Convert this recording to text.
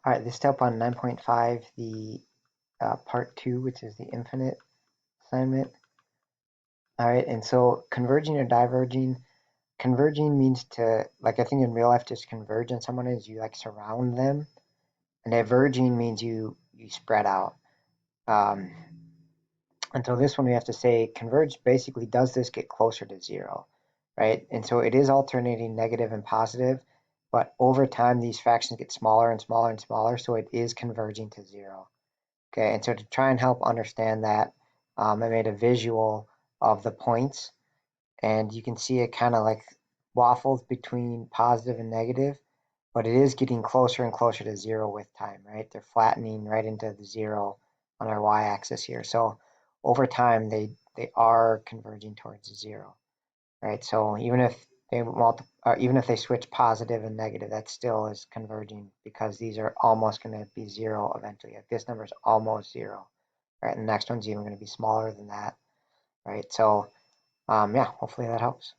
All right, this step on 9.5, the part 2, which is the infinite assignment. All right, and so converging or diverging. Converging means to, like I think in real life, just converge on someone is you like surround them, and diverging means you spread out. Um, and so this one we have to say converge basically does this get closer to zero, right? And so it is alternating negative and positive, but over time these fractions get smaller and smaller and smaller, so it is converging to zero. Okay, and so to try and help understand that, I made a visual of the points, and you can see it kind of like waffles between positive and negative, but it is getting closer and closer to zero with time, right? They're flattening right into the zero on our y-axis here. So over time, they are converging towards zero, right? So even if even if they switch positive and negative, that still is converging because these are almost going to be zero eventually. Like this number is almost zero, right? And the next one's even going to be smaller than that, right? So yeah, hopefully that helps.